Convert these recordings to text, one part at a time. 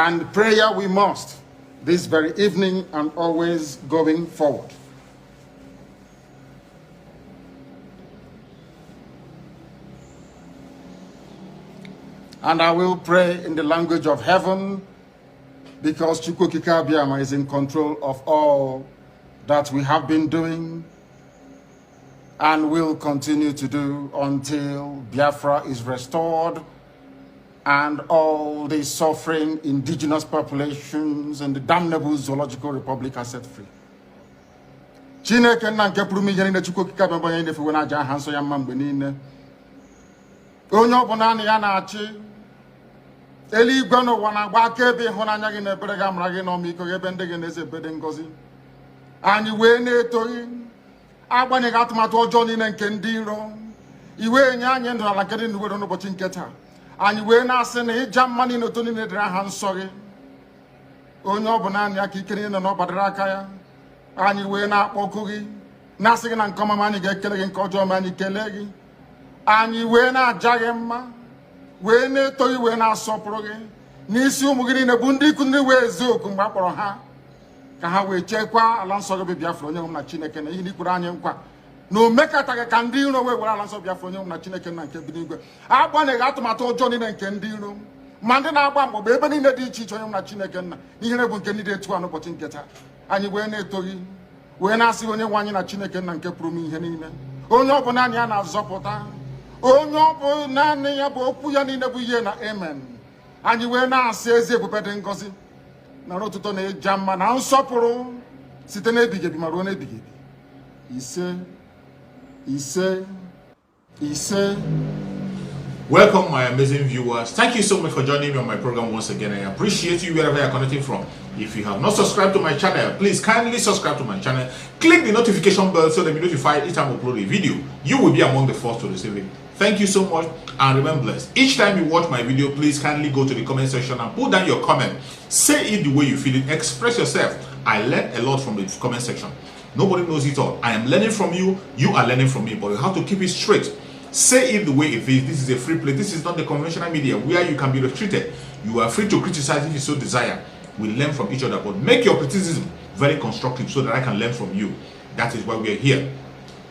And prayer we must, this very evening and always going forward. And I will pray in the language of heaven, because Chukwukika is in control of all that we have been doing and will continue to do until Biafra is restored and all the suffering indigenous populations in the damnable zoological republic are set free. Chineke na nke pụrụ ihe niile Chukwukika bịa onye na-efewe n'aja aha nsọ ya mma mgbe niile. Onye ọbụla na ya na-achị eluigwe n'ụwa na-agba akaebe ịhụnanya gị na ebere gị amara gị na ọmịiko gị ebe ndị gị na-eze ebede ngọzi. Anyị wee na-etoghị agbanyeghị atụmatụ ọjọọ niile nke ndị iro. Iwe nye anyị ndụ ala nke dị n'uwe n'ụbọchị nke taa. Anyị wee na-asị na ịja mma niile otu niile dịrị aha nsọ gị. Onye ọbụla anyị aka ike niile na ọ gbadara aka ya. Anyị wee na-akpọku gị na-asị gị na nke ọma anyị ga-ekele gị, nke ọjọọ ma anyị kelee gị. Anyị wee na-aja gị mma, wee na-eto gị, wee na-asọpụrụ gị n'isi ụmụ gị niile bụ ndị ikwu ndị wee ezi oku mgbe a kpọrọ ha ka ha wee chekwaa ala nsọ gị bụ Biafra onye nwe na Chineke na ihe n'ikwuru anyị nkwa na o mekataghị ka ndị iro wee were ala nsọ Biafra onye nwe na Chineke na nke bi n'igwe. Agbanyeghị atụmatụ ọjọọ niile nke ndị iro ma ndị na-agba mgbọgba ebe niile dị iche iche onye nwe na Chineke nna ihere bụ nke ndị dị etu a n'ụbọchị nke taa. Anyị wee na-eto gị, wee na-asị onye nwe anyị na Chineke nna nke pụrụ m ihe niile, onye ọ bụ naanị ya na-azọpụta, onye ọ bụ naanị ya bụ okwu ya niile bụ ihe na amen. Anyị wee na-asị ezi ebube dị ngọzi na n'ụtụtụ na ịja mma na nsọpụrụ site n'ebighị ebi ma ruo n'ebighị ebi. Ise ise ise. Welcome, my amazing viewers. Thank you so much for joining me on my program once again. I appreciate you wherever you're connecting from. If you have not subscribed to my channel, please kindly subscribe to my channel. Click the notification bell so that you'll be notified each time I upload a video. You will be among the first to receive it. Thank you so much and remain blessed. Each time you watch my video, please kindly go to the comment section and put down your comment. Say it the way you feel it. Express yourself. I learn a lot from the comment section. Nobody knows it all. I am learning from you. You are learning from me. But you have to keep it straight. Say it the way it is. This is a free place. This is not the conventional media where you can be restricted. You are free to criticize if you so desire. We learn from each other. But make your criticism very constructive so that I can learn from you. That is why we are here.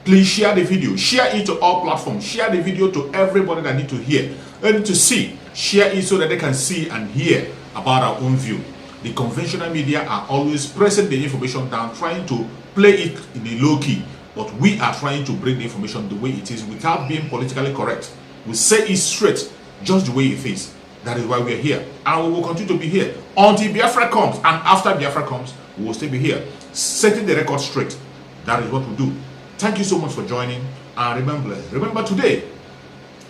Please share the video. Share it to all platforms. Share the video to everybody that need to hear and to see. Share it so that they can see and hear about our own view. The conventional media are always pressing the information down, trying to play it in a low key. But we are trying to bring the information the way it is without being politically correct. We say it straight, just the way it is. That is why we are here. And we will continue to be here until Biafra comes. And after Biafra comes, we will still be here, setting the record straight. That is what we do. Thank you so much for joining, and remember today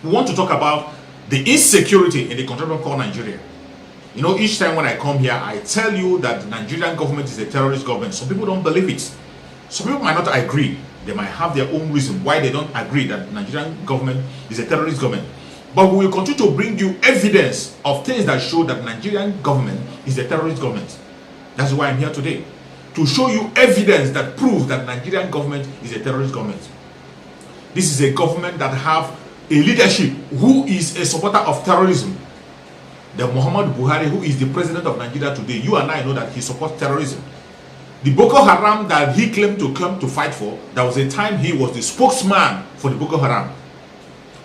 we want to talk about the insecurity in the country called Nigeria. You know, each time when I come here, I tell you that the Nigerian government is a terrorist government. Some people don't believe it. Some people might not agree. They might have their own reason why they don't agree that the Nigerian government is a terrorist government. But we will continue to bring you evidence of things that show that the Nigerian government is a terrorist government. That's why I'm here today. To show you evidence that proves that Nigerian government is a terrorist government. This is a government that have a leadership who is a supporter of terrorism. The Mohammadu Buhari, who is the president of Nigeria today, you and I know that he supports terrorism. The Boko Haram that he claimed to come to fight for, there was a time he was the spokesman for the Boko Haram.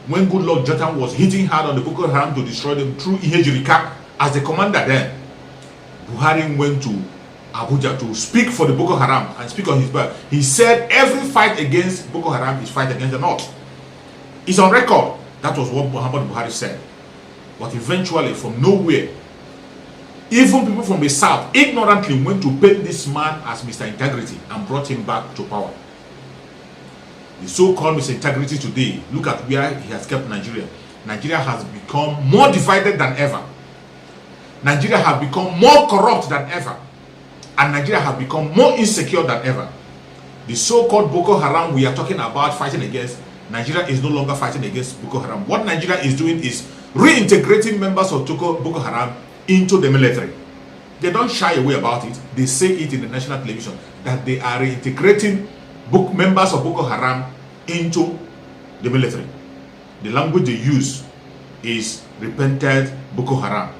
When Goodluck Jonathan was hitting hard on the Boko Haram to destroy them through Ihejirika as the commander then, Buhari went to Abuja to speak for the Boko Haram and speak on his behalf. He said every fight against Boko Haram is fight against the North. It's on record. That was what Mohammadu Buhari said. But eventually, from nowhere, even people from the South ignorantly went to paint this man as Mr. Integrity and brought him back to power. The so-called Mr. Integrity today, look at where he has kept Nigeria. Nigeria has become more divided than ever. Nigeria has become more corrupt than ever. And Nigeria has become more insecure than ever. The so-called Boko Haram we are talking about fighting against, Nigeria is no longer fighting against Boko Haram. What Nigeria is doing is reintegrating members of Boko Haram into the military. They don't shy away about it. They say it in the national television that they are reintegrating members of Boko Haram into the military. The language they use is repented Boko Haram.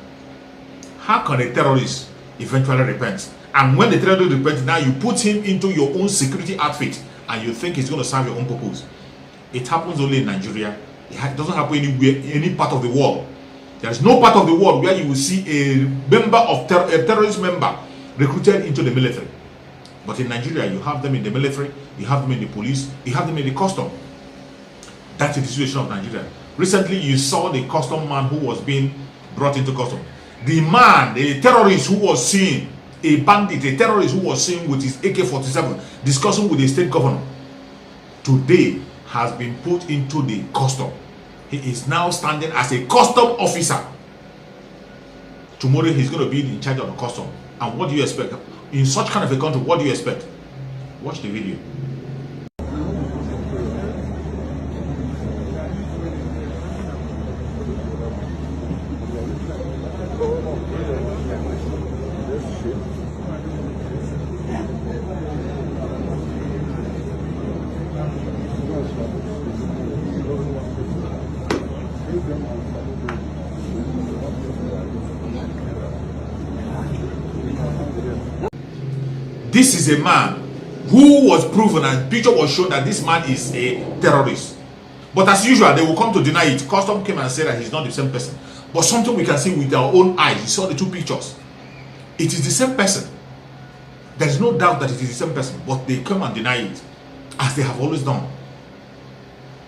how can a terrorist eventually repent? And when the terrorist repents, now you put him into your own security outfit and you think he's going to serve your own purpose. It happens only in Nigeria. It doesn't happen anywhere, any part of the world. There is no part of the world where you will see a member of a terrorist member recruited into the military. But in Nigeria, you have them in the military, you have them in the police, you have them in the custom. That is the situation of Nigeria. Recently, you saw the custom man who was being brought into custom. The man, the terrorist who was seen, a bandit, a terrorist who was seen with his AK-47 discussing with the state governor, today has been put into the custom. He is now standing as a custom officer. Tomorrow he's going to be in charge of the custom. And what do you expect? In such kind of a country, what do you expect? Watch the video. This is a man who was proven and picture was shown that this man is a terrorist. But as usual, they will come to deny it. Custom came and said that he's not the same person. But something we can see with our own eyes. You saw the two pictures. It is the same person. There is no doubt that it is the same person. But they come and deny it, as they have always done.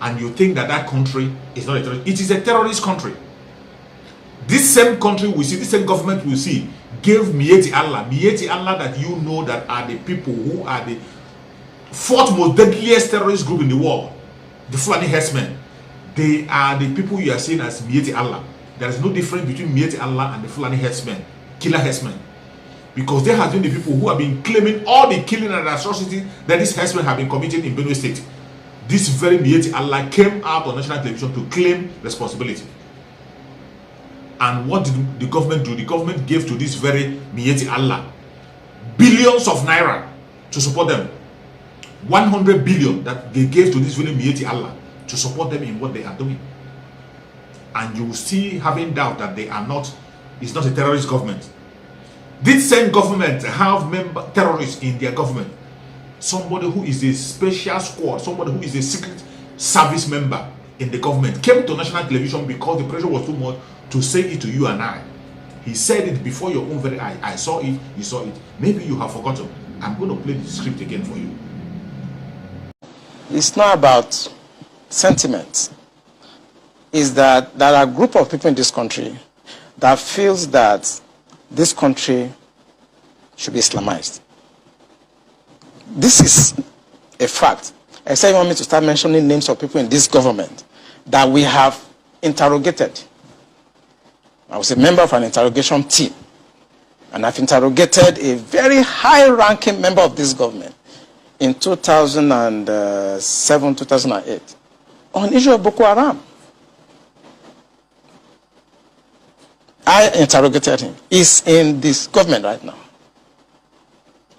And you think that that country is not a terrorist. It is a terrorist country. This same country we see, this same government we see, gave Mieti Allah that you know that are the people who are the fourth most deadliest terrorist group in the world, the Fulani herdsmen. They are the people you are seeing as Mieti Allah. There is no difference between Mieti Allah and the Fulani herdsmen, killer herdsmen, because they have been the people who have been claiming all the killing and atrocities that these herdsmen have been committing in Benue State. This very Mieti Allah came out on national television to claim responsibility. And what did the government do? The government gave to this very Mieti Allah billions of naira to support them. 100 billion that they gave to this very Mieti Allah to support them in what they are doing. And you will still having doubt that they are not, it's not a terrorist government. This same government have terrorists in their government. Somebody who is a special squad, somebody who is a secret service member in the government came to national television because the pressure was too much to say it to you and I. He said it before your own very eye. I saw it, you saw it. Maybe you have forgotten. I'm going to play the script again for you. It's not about sentiment. It's that there are a group of people in this country that feels that this country should be Islamized. This is a fact. I say you want me to start mentioning names of people in this government that we have interrogated. I was a member of an interrogation team, and I've interrogated a very high-ranking member of this government in 2007, 2008 on issue of Boko Haram. I interrogated him. He's in this government right now.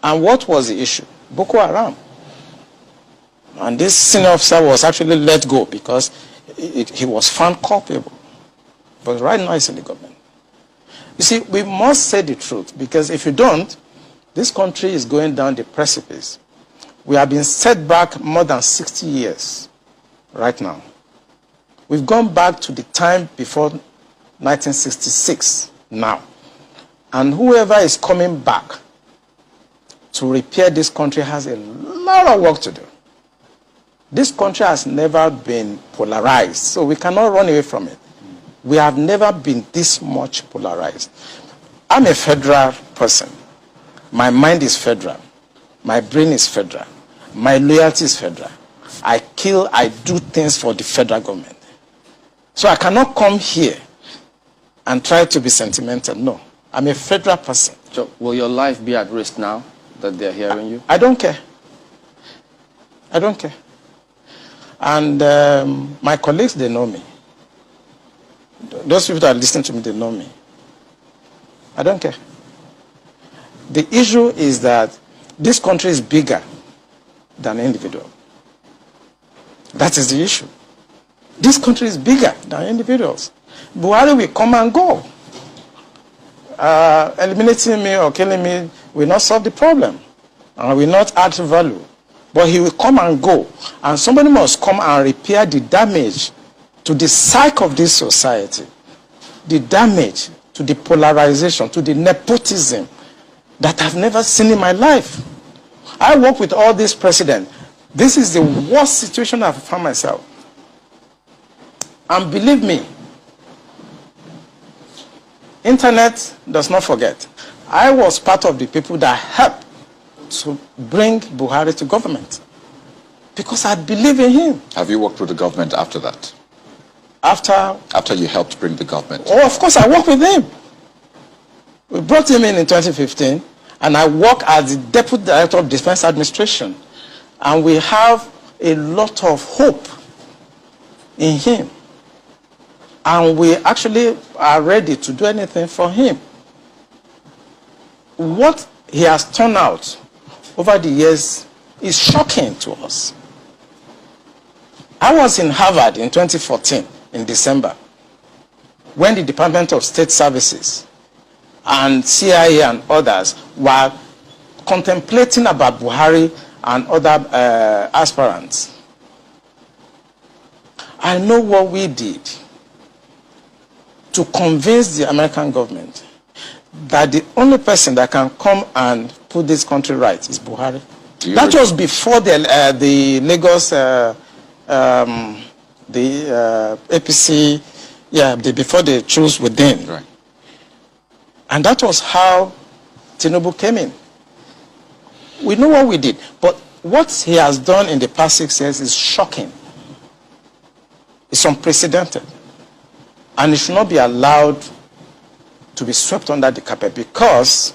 And what was the issue? Boko Haram. And this senior officer was actually let go because he was found culpable. But right now he's in the government. You see, we must say the truth, because if you don't, this country is going down the precipice. We have been set back more than 60 years right now. We've gone back to the time before 1966 now. And whoever is coming back to repair this country has a lot of work to do. This country has never been polarized, so we cannot run away from it. We have never been this much polarized. I'm a federal person. My mind is federal. My brain is federal. My loyalty is federal. I do things for the federal government. So I cannot come here and try to be sentimental. No, I'm a federal person. So will your life be at risk now that they're hearing you? I don't care. I don't care. And my colleagues, they know me. Those people that listen to me, they know me. I don't care. The issue is that this country is bigger than an individual. That is the issue. This country is bigger than individuals. Buhari will come and go. eliminating me or killing me will not solve the problem and will not add value. But he will come and go, and somebody must come and repair the damage to the psyche of this society, the damage to the polarization, to the nepotism that I've never seen in my life. I work with all these presidents. This is the worst situation I've found myself. And believe me, internet does not forget. I was part of the people that helped to bring Buhari to government because I believe in him. Have you worked with the government after that? After you helped bring the government? Oh, of course, I worked with him. We brought him in 2015, and I work as the Deputy Director of Defense Administration. And we have a lot of hope in him. And we actually are ready to do anything for him. What he has turned out over the years is shocking to us. I was in Harvard in 2014, in December, when the Department of State Services and CIA and others were contemplating about Buhari and other aspirants. I know what we did to convince the American government that the only person that can come and put this country right is Buhari. That was before the Lagos, APC, before the choose within. Right. And that was how Tinubu came in. We know what we did, but what he has done in the past 6 years is shocking. It's unprecedented. And it should not be allowed to be swept under the carpet because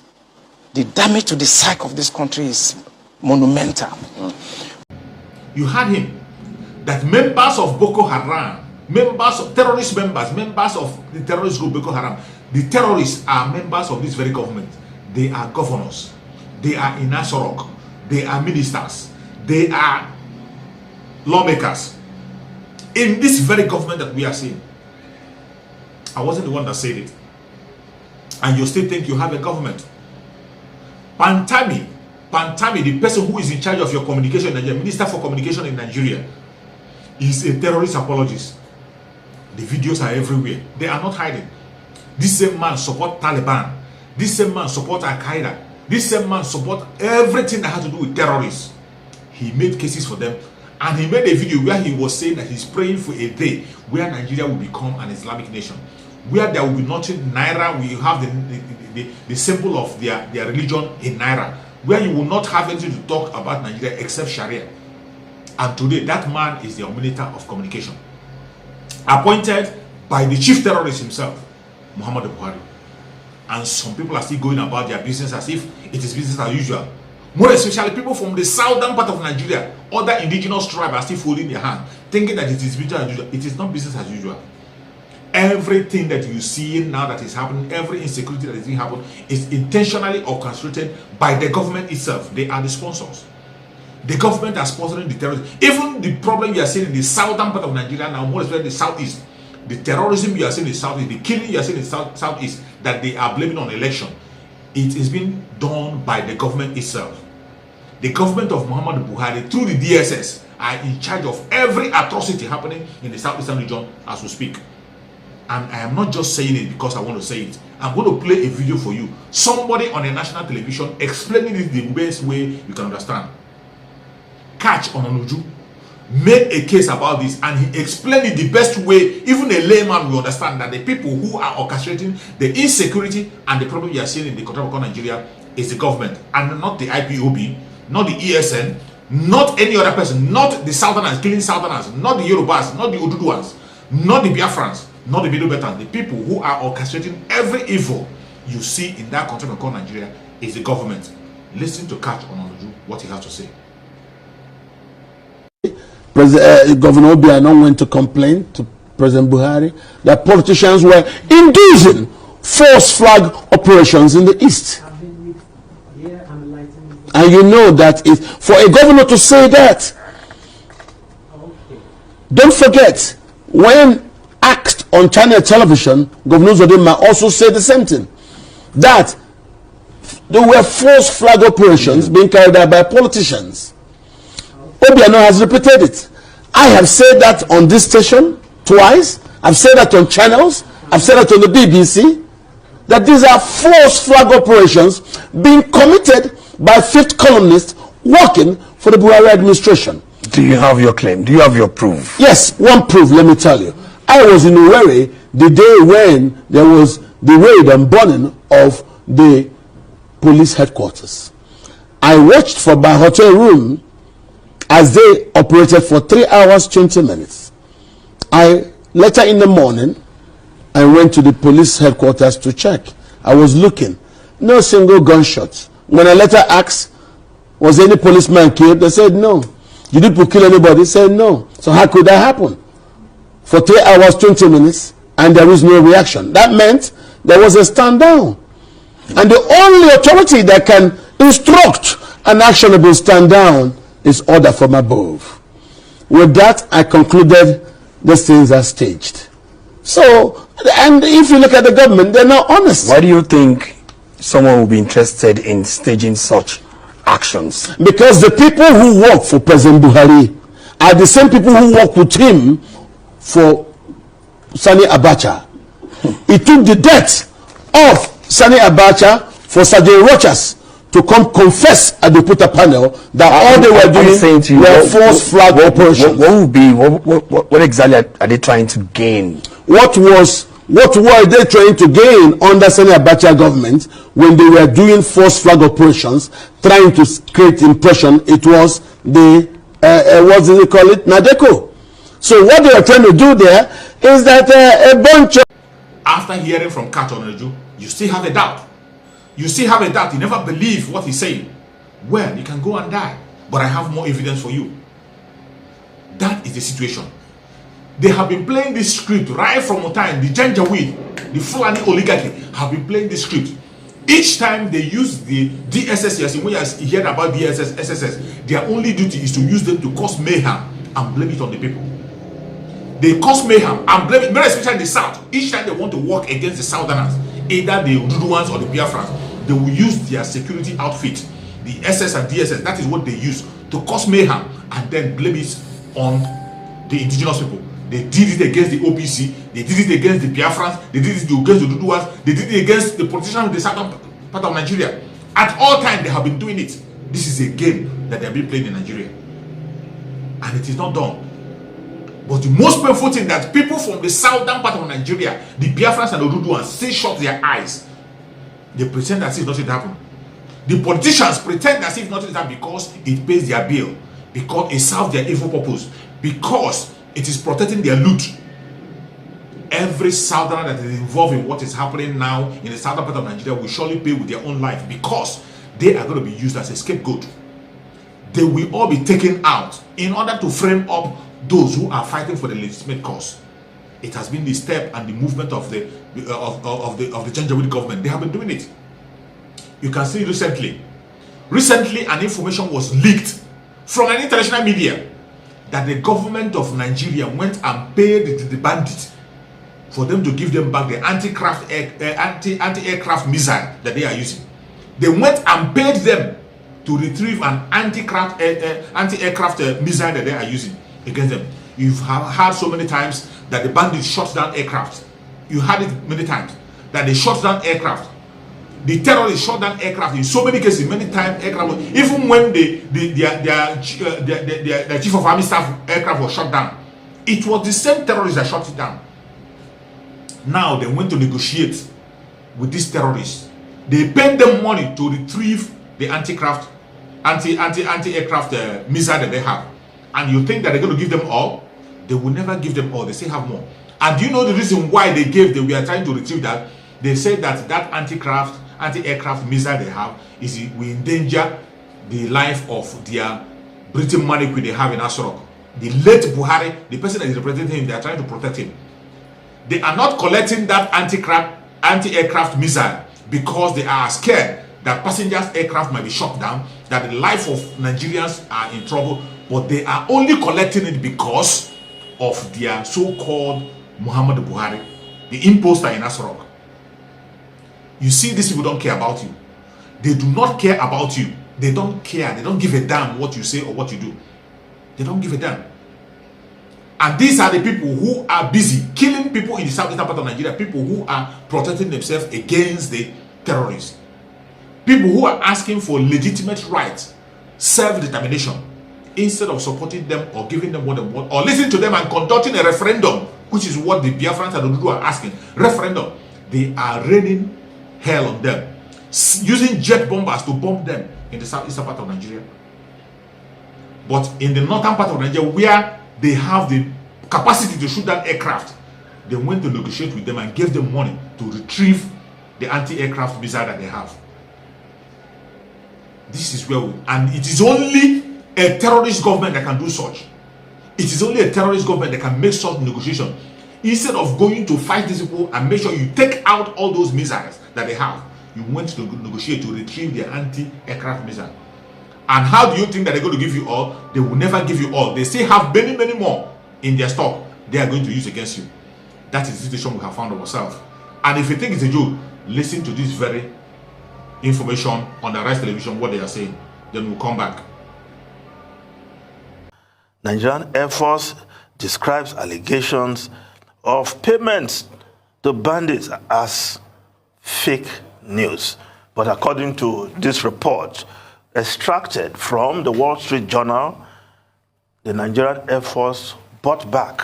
the damage to the psyche of this country is monumental. You had him that members of Boko Haram, members of terrorist members of the terrorist group Boko Haram, the terrorists are members of this very government. They are governors. They are in Asorock. They are ministers. They are lawmakers. In this very government that we are seeing. I wasn't the one that said it. And you still think you have a government. Pantami, the person who is in charge of your communication in Nigeria, Minister for Communication in Nigeria, is a terrorist apologist. The videos are everywhere. They are not hiding. This same man supports Taliban. This same man supports Al-Qaeda. This same man supports everything that has to do with terrorists. He made cases for them. And he made a video where he was saying that he's praying for a day where Nigeria will become an Islamic nation. Where there will be nothing Naira, we have the symbol of their religion in Naira. Where you will not have anything to talk about Nigeria except Sharia. And today, that man is the Minister of Communication. Appointed by the chief terrorist himself, Mohammadu Buhari. And some people are still going about their business as if it is business as usual. More especially people from the southern part of Nigeria, other indigenous tribes are still folding their hand, thinking that it is business as usual. It is not business as usual. Everything that you see now that is happening, every insecurity that is being happening, is intentionally orchestrated by the government itself. They are the sponsors. The government are sponsoring the terrorism. Even the problem you are seeing in the southern part of Nigeria now, more especially the southeast, the terrorism you are seeing in the southeast, the killing you are seeing in the southeast, that they are blaming on election, it is being done by the government itself. The government of Muhammadu Buhari, through the DSS, are in charge of every atrocity happening in the southeastern region as we speak. And I am not just saying it because I want to say it. I'm going to play a video for you. Somebody on a national television explaining it the best way you can understand. Catch Ononuju made a case about this, and he explained it the best way even a layman will understand, that the people who are orchestrating the insecurity and the problem you are seeing in the country of Nigeria is the government, and not the IPOB, not the ESN, not any other person, not the Southerners killing Southerners, not the Yorubas, not the Oduduans, not the Biafrans, not the Midobetans. The people who are orchestrating every evil you see in that country called Nigeria is the government. Listen to Catch Ononuju, what he has to say. Governor Obiano went to complain to President Buhari that politicians were inducing false flag operations in the East. And you know that if for a governor to say that, don't forget, when asked on channel television, Governor Zodima also said the same thing. that there were false flag operations being carried out by politicians. Obiano has repeated it. I have said that on this station twice. I've said that on channels. I've said that on the BBC. That these are false flag operations being committed by fifth columnists working for the Buhari administration. Do you have your claim? Do you have your proof? Yes, one proof, let me tell you. I was in Owerri the day when there was the raid and burning of the police headquarters. I watched from my hotel room as they operated for 3 hours, 20 minutes. Later in the morning, I went to the police headquarters to check. I was looking. No single gunshot. When I later asked, was any policeman killed? They said no. Did people kill anybody? They said no. So how could that happen? For 3 hours, 20 minutes, and there is no reaction. That meant there was a stand down. And the only authority that can instruct an actionable stand down is order from above. With that, I concluded these things are staged. So, and if you look at the government, they're not honest. Why do you think someone will be interested in staging such actions? Because the people who work for President Buhari are the same people who work with him for Sani Abacha. It took the death of Sani Abacha for Sergeant Rochas to come confess at the Puta panel that all they were doing were false flag operations. What exactly are they trying to gain? What were they trying to gain under Sani Abacha government when they were doing false flag operations, trying to create impression? It was the what do they call it, Nadeco. So what they are trying to do there is that a bunch of... After hearing from Kato Oneju, you still have a doubt. You still have a doubt. You never believe what he's saying. Well, you can go and die, but I have more evidence for you. That is the situation. They have been playing this script right from the time the Janjaweed, the Fulani oligarchy have been playing this script. Each time they use the DSS, when you hear about DSS, SSS, their only duty is to use them to cause mayhem and blame it on the people. They cause mayhem and blame it, very especially the South. Each time they want to work against the Southerners, either the Ruduans or the Biafrans, they will use their security outfit, the SS and DSS. That is what they use to cause mayhem and then blame it on the indigenous people. They did it against the OPC, they did it against the Biafrans, they did it against the Ruduans, they did it against the politicians in the southern part of Nigeria. At all times, they have been doing it. This is a game that they have been playing in Nigeria. And it is not done. But the most painful thing that people from the southern part of Nigeria, the Biafrans and the Ruduans, still shut their eyes. They pretend as if nothing happened. The politicians pretend as if nothing happened because it pays their bill, because it serves their evil purpose, because it is protecting their loot. Every southerner that is involved in what is happening now in the southern part of Nigeria will surely pay with their own life because they are going to be used as a scapegoat. They will all be taken out in order to frame up those who are fighting for the legitimate cause. It has been the step and the movement of the Janjaweed government. They have been doing it. You can see recently an information was leaked from an international media that the government of Nigeria went and paid the bandits for them to give them back the anti-aircraft missile that they are using. They went and paid them to retrieve an anti-aircraft missile that they are using against them. You've heard so many times that the bandits shot down aircraft. You heard it many times that they shot down aircraft. The terrorists shot down aircraft in so many cases, many times aircraft, even when their chief of army staff aircraft was shot down, it was the same terrorists that shot it down. Now they went to negotiate with these terrorists. They paid them money to retrieve the anti-aircraft missile that they have. And you think that they're going to give them all? They will never give them all. They still have more. And do you know the reason why they were trying to retrieve that? They said that anti-aircraft missile they have will endanger the life of their Britain monarchy they have in Asorock. The late Buhari, the person that is representing him, they are trying to protect him. They are not collecting that anti-aircraft missile because they are scared that passengers' aircraft might be shot down, that the life of Nigerians are in trouble, but they are only collecting it because of their so-called Mohammadu Buhari, the imposter in Asorock. You see, these people don't care about you. They do not care about you. They don't care. They don't give a damn what you say or what you do. They don't give a damn. And these are the people who are busy killing people in the southeastern part of Nigeria, people who are protecting themselves against the terrorists. People who are asking for legitimate rights, self-determination, instead of supporting them or giving them what they want, or listening to them and conducting a referendum, which is what the Biafrans and Rror are asking. Referendum. They are raining hell on them, using jet bombers to bomb them in the southeastern part of Nigeria. But in the northern part of Nigeria, where they have the capacity to shoot down aircraft, they went to negotiate with them and gave them money to retrieve the anti-aircraft missile that they have. This is where and it is only a terrorist government that can do such. It is only a terrorist government that can make such negotiation. Instead of going to fight these people and make sure you take out all those missiles that they have, you went to negotiate to retrieve their anti-aircraft missile. And how do you think that they're going to give you all? They will never give you all. They still have many, many more in their stock they are going to use against you. That is the situation we have found ourselves. And if you think it's a joke, listen to this very information on the Rise Television, what they are saying. Then we'll come back. Nigerian Air Force describes allegations of payments to bandits as fake news. But according to this report, extracted from the Wall Street Journal, the Nigerian Air Force bought back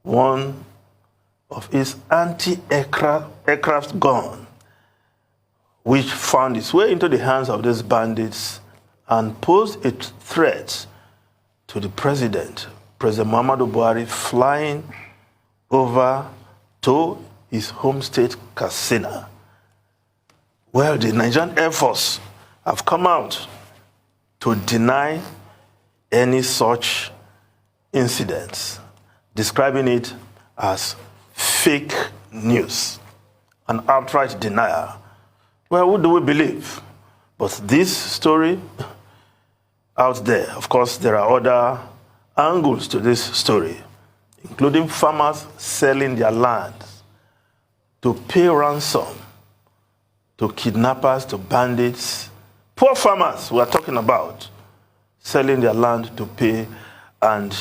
one of its anti-aircraft gun, which found its way into the hands of these bandits and posed a threat to the President Muhammadu Buhari, flying over to his home state, Katsina. Well, the Nigerian Air Force have come out to deny any such incidents, describing it as fake news, an outright denial. Well, who do we believe? But this story out there, of course, there are other angles to this story, including farmers selling their lands to pay ransom to kidnappers, to bandits. Poor farmers we are talking about, selling their land to pay, and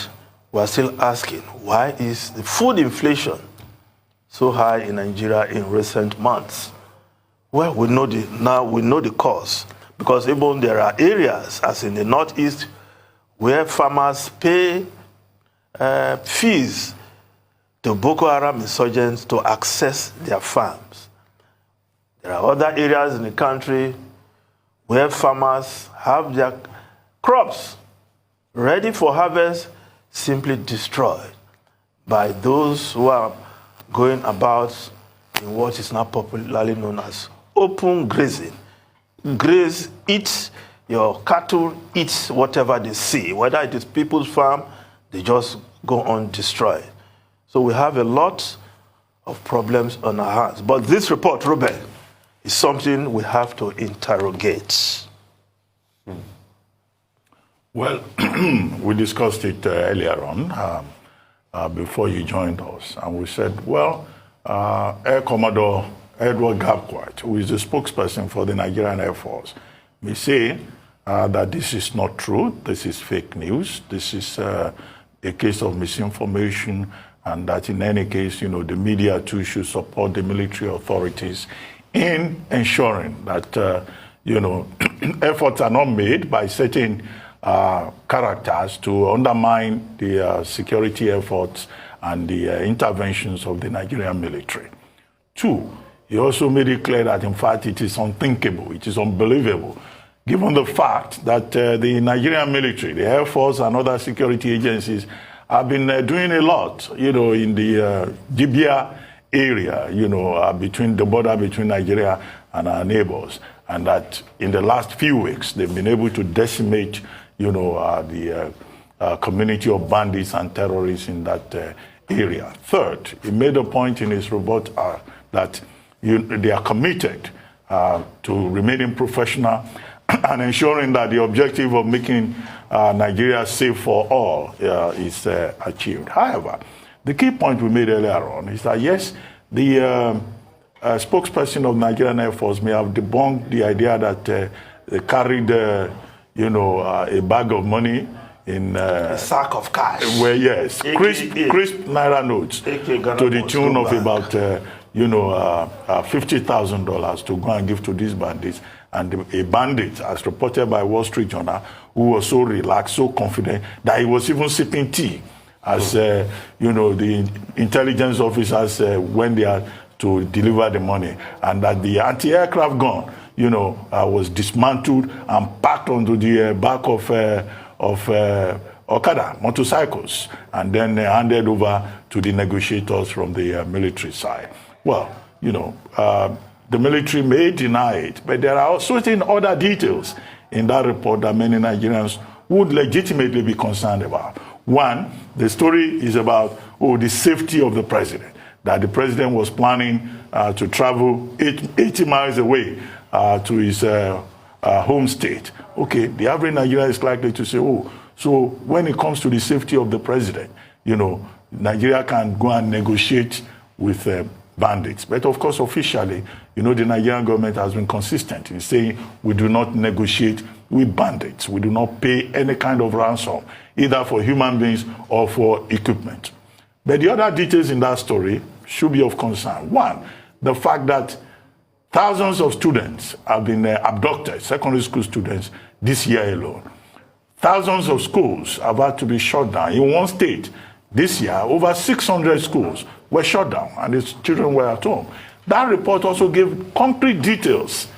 we are still asking, why is the food inflation so high in Nigeria in recent months? Well, we know the cause, because even there are areas, as in the Northeast, where farmers pay fees to Boko Haram insurgents to access their farms. There are other areas in the country where farmers have their crops ready for harvest simply destroyed by those who are going about in what is now popularly known as open grazing. Graze, eat, your cattle eat whatever they see. Whether it is people's farm, they just go on destroy. So we have a lot of problems on our hands. But this report, Robert, is something we have to interrogate. Well, we discussed it earlier on, before you joined us, and we said, well, Air Commodore Edward Gapquart, who is the spokesperson for the Nigerian Air Force, may say that this is not true, this is fake news, this is a case of misinformation, and that in any case, the media too should support the military authorities in ensuring that, efforts are not made by certain characters to undermine the security efforts and the interventions of the Nigerian military. Two, he also made it clear that, in fact, it is unthinkable, it is unbelievable, given the fact that the Nigerian military, the Air Force and other security agencies have been doing a lot, in the Libya area, between the border between Nigeria and our neighbors, and that in the last few weeks, they've been able to decimate, the community of bandits and terrorists in that area. Third, he made a point in his report that they are committed to remaining professional and ensuring that the objective of making Nigeria safe for all is achieved. However, the key point we made earlier on is that, yes, the spokesperson of Nigerian Air Force may have debunked the idea that they carried, a bag of money in a sack of cash. Well, yes, crisp naira notes to the tune of about $50,000 to go and give to these bandits. And a bandit, as reported by Wall Street Journal, who was so relaxed, so confident that he was even sipping tea, as the intelligence officers went there to deliver the money, and that the anti-aircraft gun, was dismantled and packed onto the back of Okada motorcycles, and then handed over to the negotiators from the military side. Well, the military may deny it, but there are certain other details in that report that many Nigerians would legitimately be concerned about. One, the story is about the safety of the president, that the president was planning to travel 80 miles away to his home state. Okay, the average Nigerian is likely to say, so when it comes to the safety of the president, Nigeria can go and negotiate with bandits. But of course, officially, the Nigerian government has been consistent in saying we do not negotiate with bandits. We do not pay any kind of ransom, either for human beings or for equipment. But the other details in that story should be of concern. One, the fact that thousands of students have been abducted, secondary school students, this year alone. Thousands of schools have had to be shut down. In one state, this year, over 600 schools were shut down, and its children were at home. That report also gave concrete details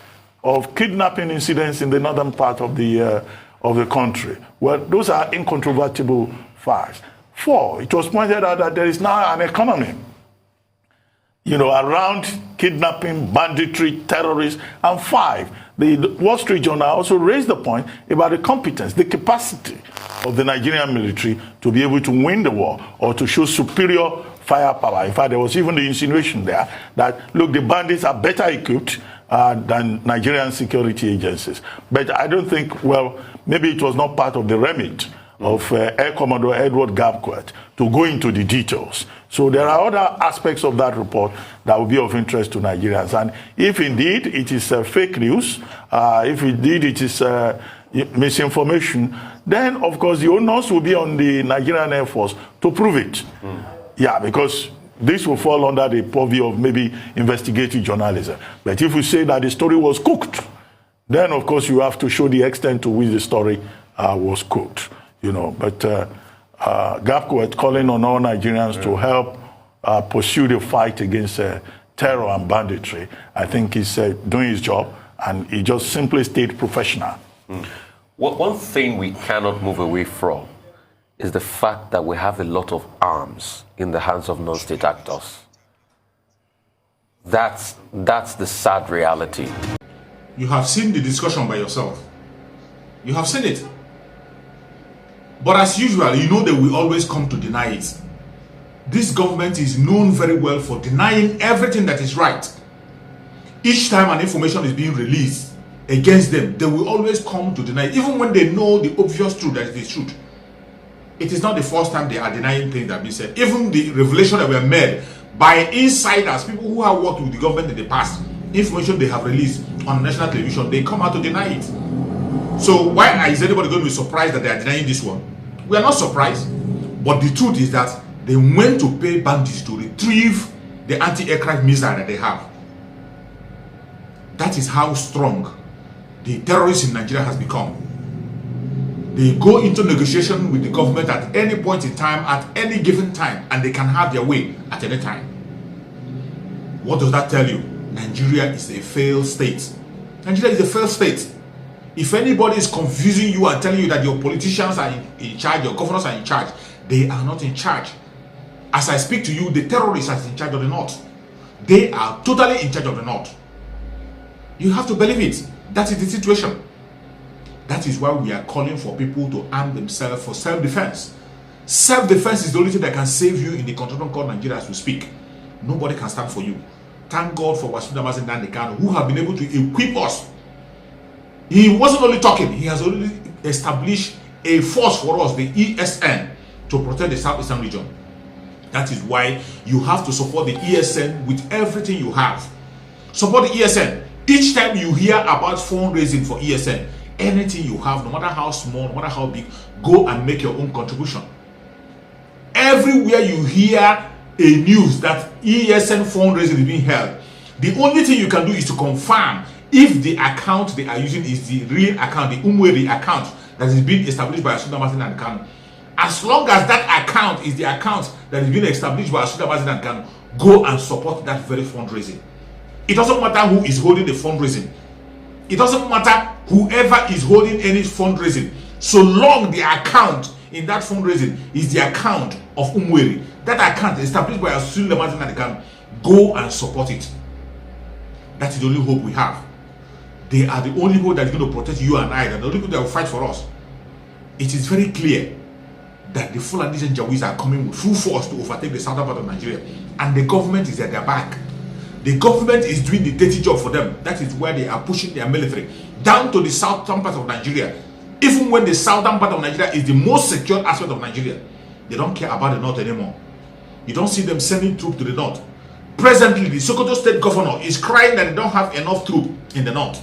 of kidnapping incidents in the northern part of the country. Well, those are incontrovertible facts. 4, it was pointed out that there is now an economy, around kidnapping, banditry, terrorists. And 5, the Wall Street Journal also raised the point about the competence, the capacity of the Nigerian military to be able to win the war or to show superior firepower. In fact, there was even the insinuation there that, look, the bandits are better equipped than Nigerian security agencies. But I don't think, maybe it was not part of the remit of Air Commodore Edward Gapquet to go into the details. So there are other aspects of that report that will be of interest to Nigerians. And if indeed it is fake news, if indeed it is misinformation, then of course the onus will be on the Nigerian Air Force to prove it. Yeah, because this will fall under the purview of maybe investigative journalism. But if you say that the story was cooked, then of course you have to show the extent to which the story was cooked. But Gapquet calling on all Nigerians to help pursue the fight against terror and banditry, I think he's doing his job, and he just simply stayed professional. Well, one thing we cannot move away from is the fact that we have a lot of arms in the hands of non-state actors. That's the sad reality. You have seen the discussion by yourself. You have seen it. But as usual, they will always come to deny it. This government is known very well for denying everything that is right. Each time an information is being released against them, they will always come to deny it, even when they know the obvious truth that it is truth. It is not the first time they are denying things that have been said. Even the revelation that were made by insiders, people who have worked with the government in the past, information they have released on national television, they come out to deny it. So why is anybody going to be surprised that they are denying this one? We are not surprised, but the truth is that they went to pay bandits to retrieve the anti-aircraft missile that they have. That is how strong the terrorists in Nigeria has become. They go into negotiation with the government at any point in time, at any given time, and they can have their way at any time. What does that tell you? Nigeria is a failed state. Nigeria is a failed state. If anybody is confusing you and telling you that your politicians are in charge, your governors are in charge, they are not in charge. As I speak to you, the terrorists are in charge of the North. They are totally in charge of the North. You have to believe it. That is the situation. That is why we are calling for people to arm themselves for self-defense. Self-defense is the only thing that can save you in the control called Nigeria as we speak. Nobody can stand for you. Thank God for Nnamdi Kanu, who have been able to equip us. He wasn't only talking, he has already established a force for us, the ESN, to protect the Southeastern region. That is why you have to support the ESN with everything you have. Support the ESN. Each time you hear about fundraising for ESN, anything you have, no matter how small, no matter how big, go and make your own contribution. Everywhere you hear a news that ESN fundraising is being held, the only thing you can do is to confirm if the account they are using is the real account, the Umweri account that is being established by Nnamdi Kanu. As long as that account is the account that is being established by Nnamdi Kanu, go and support that very fundraising. It doesn't matter who is holding the fundraising. It doesn't matter whoever is holding any fundraising, so long the account in that fundraising is the account of Umweri. That account established by Nnamdi Kanu, go and support it. That is the only hope we have. They are the only hope that is going to protect you and I. They're the only people that will fight for us. It is very clear that the Fulani and Jawis are coming with full force to overtake the southern part of Nigeria, and the government is at their back. The government is doing the dirty job for them. That is why they are pushing their military down to the southern part of Nigeria. Even when the southern part of Nigeria is the most secure aspect of Nigeria, they don't care about the north anymore. You don't see them sending troops to the north. Presently, the Sokoto state governor is crying that they don't have enough troops in the north.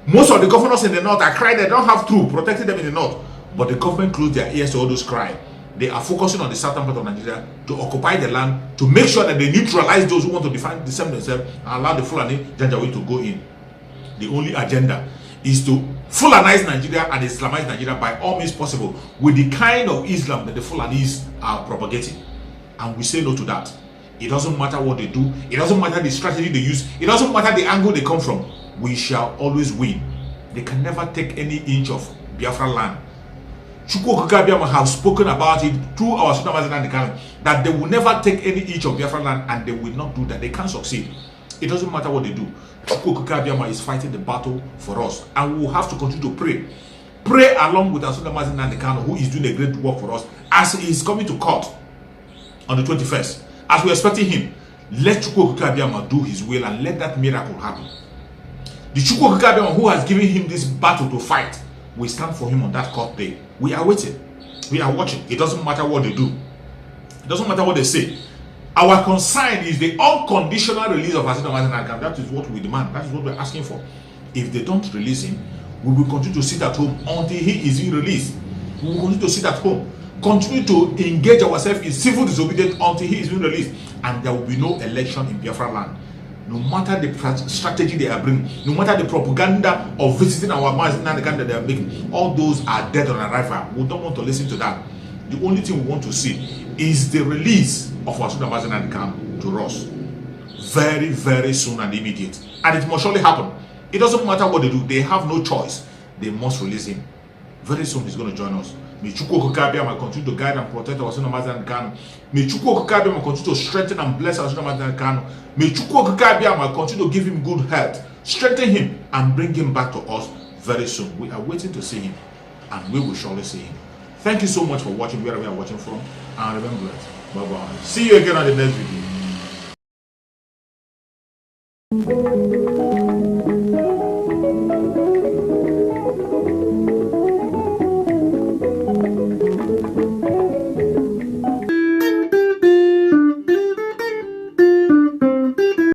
Most of the governors in the north are crying they don't have troops protecting them in the north. But the government closed their ears to all those crying. They are focusing on the southern part of Nigeria to occupy the land, to make sure that they neutralize those who want to defend themselves and allow the Fulani Janjaweed to go in. The only agenda is to Fulanize Nigeria and Islamize Nigeria by all means possible with the kind of Islam that the Fulanis are propagating. And we say no to that. It doesn't matter what they do. It doesn't matter the strategy they use. It doesn't matter the angle they come from. We shall always win. They can never take any inch of Biafra land. Chuks have spoken about it through our Nnamdi, that they will never take any inch of Biafra land, and they will not do that. They can't succeed. It doesn't matter what they do. Chuks is fighting the battle for us, and we will have to continue to pray. Pray along with our Nnamdi, who is doing a great work for us, as he is coming to court on the 21st. As we are expecting him, let Chuks do his will and let that miracle happen. The Chuks who has given him this battle to fight, we stand for him on that court day. We are waiting. We are watching. It doesn't matter what they do. It doesn't matter what they say. Our concern is the unconditional release of Nnamdi. That is what we demand. That is what we're asking for. If they don't release him, we will continue to sit at home until he is released. We will continue to sit at home. Continue to engage ourselves in civil disobedience until he is being released. And there will be no election in Biafra land. No matter the strategy they are bringing, no matter the propaganda of visiting our Mazi that they are making, all those are dead on arrival. We don't want to listen to that. The only thing we want to see is the release of our Mazi to us. Very, very soon and immediate. And it must surely happen. It doesn't matter what they do. They have no choice. They must release him. Very soon he's going to join us. May Chuks continue to guide and protect our Nnamdi Kanu. May Chuks continue to strengthen and bless our Nnamdi Kanu. May Chuks continue to give him good health, strengthen him, and bring him back to us very soon. We are waiting to see him, and we will surely see him. Thank you so much for watching wherever you are watching from, and remember it. Bye-bye. See you again on the next video.